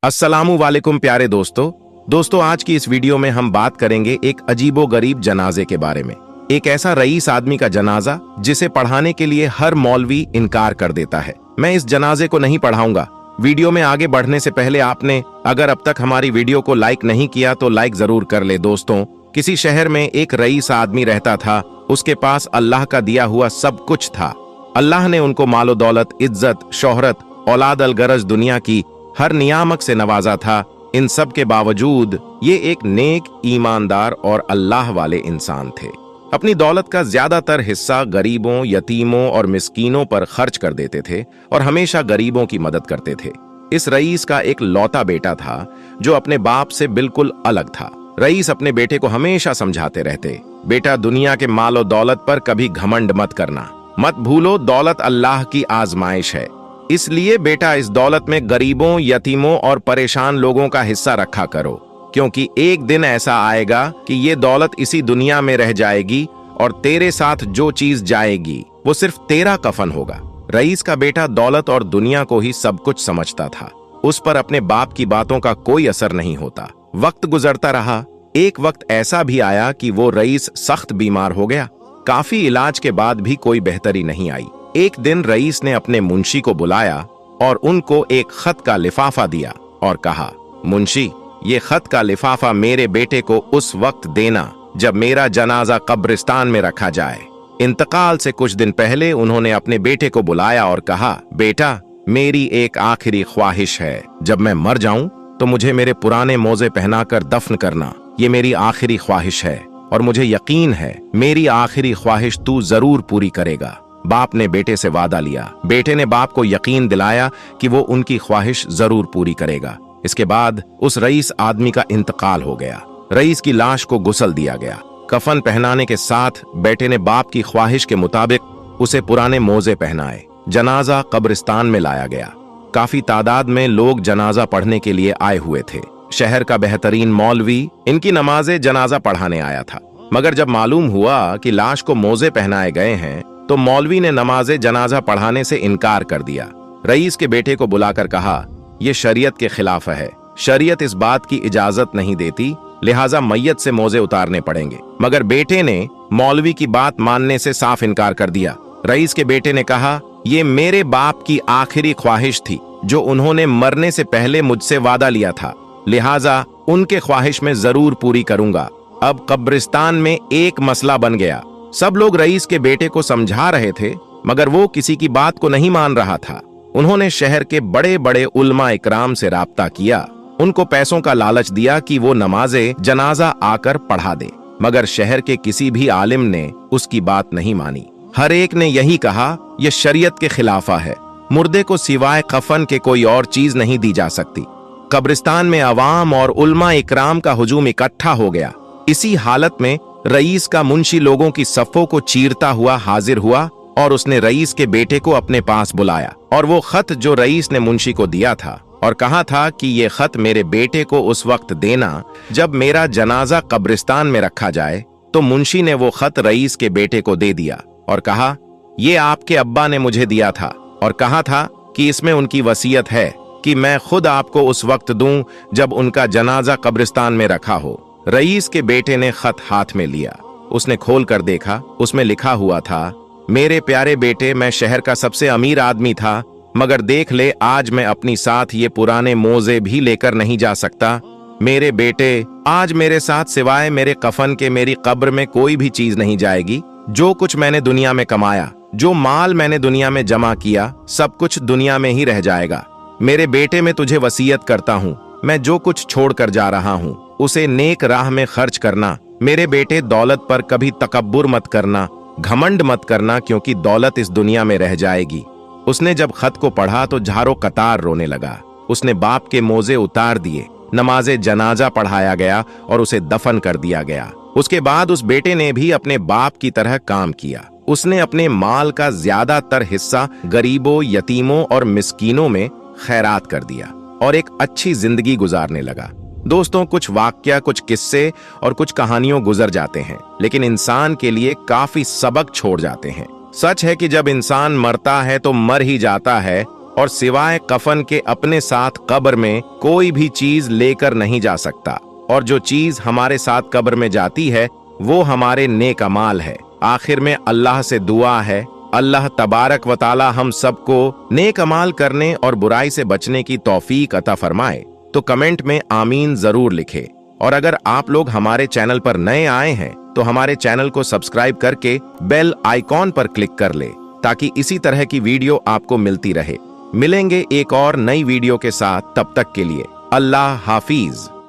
अस्सलामु वालेकुम प्यारे दोस्तों आज की इस वीडियो में हम बात करेंगे एक अजीबो गरीब जनाजे के बारे में। एक ऐसा रईस आदमी का जनाजा जिसे पढ़ाने के लिए हर मौलवी इनकार कर देता है। मैं इस जनाजे को नहीं पढ़ाऊंगा। वीडियो में आगे बढ़ने से पहले आपने अगर अब तक हमारी वीडियो को लाइक नहीं किया तो लाइक जरूर कर ले। दोस्तों, किसी शहर में एक रईस आदमी रहता था। उसके पास अल्लाह का दिया हुआ सब कुछ था। अल्लाह ने उनको मालो दौलत, इज्जत, शोहरत, औलाद अलगरज दुनिया की हर नियामक से नवाजा था। इन सब के बावजूद ये एक नेक, ईमानदार और अल्लाह वाले इंसान थे। अपनी दौलत का ज्यादातर हिस्सा गरीबों, यतीमों और मिस्कीनों पर खर्च कर देते थे और हमेशा गरीबों की मदद करते थे। इस रईस का एक लौता बेटा था जो अपने बाप से बिल्कुल अलग था। रईस अपने बेटे को हमेशा समझाते रहते, बेटा दुनिया के मालो दौलत पर कभी घमंड मत करना, मत भूलो दौलत अल्लाह की आजमाइश है। इसलिए बेटा इस दौलत में गरीबों, यतीमों और परेशान लोगों का हिस्सा रखा करो, क्योंकि एक दिन ऐसा आएगा कि ये दौलत इसी दुनिया में रह जाएगी और तेरे साथ जो चीज जाएगी वो सिर्फ तेरा कफन होगा। रईस का बेटा दौलत और दुनिया को ही सब कुछ समझता था। उस पर अपने बाप की बातों का कोई असर नहीं होता। वक्त गुजरता रहा। एक वक्त ऐसा भी आया कि वो रईस सख्त बीमार हो गया। काफी इलाज के बाद भी कोई बेहतरी नहीं आई। एक दिन रईस ने अपने मुंशी को बुलाया और उनको एक खत का लिफाफा दिया और कहा, मुंशी, ये खत का लिफाफा मेरे बेटे को उस वक्त देना जब मेरा जनाजा कब्रिस्तान में रखा जाए। इंतकाल से कुछ दिन पहले उन्होंने अपने बेटे को बुलाया और कहा, बेटा, मेरी एक आखिरी ख्वाहिश है। जब मैं मर जाऊं तो मुझे मेरे पुराने मोजे पहनाकर दफन करना। ये मेरी आखिरी ख्वाहिश है और मुझे यकीन है मेरी आखिरी ख्वाहिश तू जरूर पूरी करेगा। बाप ने बेटे से वादा लिया। बेटे ने बाप को यकीन दिलाया कि वो उनकी ख्वाहिश जरूर पूरी करेगा। इसके बाद उस रईस आदमी का इंतकाल हो गया। रईस की लाश को गुस्ल दिया गया। कफन पहनाने के साथ बेटे ने बाप की ख्वाहिश के मुताबिक उसे पुराने मोजे पहनाए। जनाजा कब्रिस्तान में लाया गया। काफी तादाद में लोग जनाजा पढ़ने के लिए आए हुए थे। शहर का बेहतरीन मौलवी इनकी नमाजे जनाजा पढ़ाने आया था, मगर जब मालूम हुआ कि लाश को मोजे पहनाए गए हैं तो मौलवी ने नमाजे जनाजा पढ़ाने से इनकार कर दिया। रईस के बेटे को बुलाकर कहा, यह शरीयत के खिलाफ है। शरीयत इस बात की इजाजत नहीं देती, लिहाजा मैयत से मोजे उतारने पड़ेंगे। मगर बेटे ने मौलवी की बात मानने से साफ इनकार कर दिया। रईस के बेटे ने कहा, यह मेरे बाप की आखिरी ख्वाहिश थी जो उन्होंने मरने से पहले मुझसे वादा लिया था, लिहाजा उनके ख्वाहिश में जरूर पूरी करूंगा। अब कब्रिस्तान में एक मसला बन गया। सब लोग रईस के बेटे को समझा रहे थे, मगर वो किसी की बात को नहीं मान रहा था। उन्होंने शहर के बड़े बड़े उलमा इकराम से राब्ता किया। उनको पैसों का लालच दिया कि वो नमाजे जनाजा आकर पढ़ा दे, मगर शहर के किसी भी आलिम ने उसकी बात नहीं मानी। हर एक ने यही कहा, यह शरीयत के खिलाफा है। मुर्दे को सिवाय कफन के कोई और चीज नहीं दी जा सकती। कब्रिस्तान में अवाम और उलमा इकराम का हुजूम इकट्ठा हो गया। इसी हालत में रईस का मुंशी लोगों की सफ़ों को चीरता हुआ हाजिर हुआ और उसने रईस के बेटे को अपने पास बुलाया और वो खत जो रईस ने मुंशी को दिया था और कहा था कि ये खत मेरे बेटे को उस वक्त देना जब मेरा जनाजा कब्रिस्तान में रखा जाए। तो मुंशी ने वो खत रईस के बेटे को दे दिया और कहा, ये आपके अब्बा ने मुझे दिया था और कहा था कि इसमें उनकी वसीयत है कि मैं खुद आपको उस वक्त दूं जब उनका जनाजा कब्रिस्तान में रखा हो। रईस के बेटे ने खत हाथ में लिया। उसने खोल कर देखा। उसमें लिखा हुआ था, मेरे प्यारे बेटे, मैं शहर का सबसे अमीर आदमी था, मगर देख ले आज मैं अपनी साथ ये पुराने मोजे भी लेकर नहीं जा सकता। मेरे बेटे, आज मेरे साथ सिवाय मेरे कफन के मेरी कब्र में कोई भी चीज नहीं जाएगी। जो कुछ मैंने दुनिया में कमाया, जो माल मैंने दुनिया में जमा किया, सब कुछ दुनिया में ही रह जाएगा। मेरे बेटे, मैं तुझे वसीयत करता हूँ, मैं जो कुछ छोड़ कर जा रहा हूँ उसे नेक राह में खर्च करना। मेरे बेटे, दौलत पर कभी तकब्बुर मत करना, घमंड मत करना, क्योंकि दौलत इस दुनिया में रह जाएगी। उसने जब खत को पढ़ा तो झारो कतार रोने लगा। उसने बाप के मोजे उतार दिए। नमाजे जनाजा पढ़ाया गया और उसे दफन कर दिया गया। उसके बाद उस बेटे ने भी अपने बाप की तरह काम किया। उसने अपने माल का ज्यादातर हिस्सा गरीबों, यतीमों और मिस्कीनों में खैरात कर दिया और एक अच्छी जिंदगी गुजारने लगा। दोस्तों, कुछ वाक्या, कुछ किस्से और कुछ कहानियों गुजर जाते हैं, लेकिन इंसान के लिए काफी सबक छोड़ जाते हैं। सच है कि जब इंसान मरता है तो मर ही जाता है, और सिवाय कफन के अपने साथ कब्र में कोई भी चीज लेकर नहीं जा सकता, और जो चीज हमारे साथ कब्र में जाती है वो हमारे नेक अमाल है। आखिर में अल्लाह से दुआ है, अल्लाह तबारक व ताला हम सबको नेक अमाल करने और बुराई से बचने की तौफीक अता फरमाए। तो कमेंट में आमीन जरूर लिखे। और अगर आप लोग हमारे चैनल पर नए आए हैं तो हमारे चैनल को सब्सक्राइब करके बेल आइकॉन पर क्लिक कर ले, ताकि इसी तरह की वीडियो आपको मिलती रहे। मिलेंगे एक और नई वीडियो के साथ, तब तक के लिए अल्लाह हाफिज।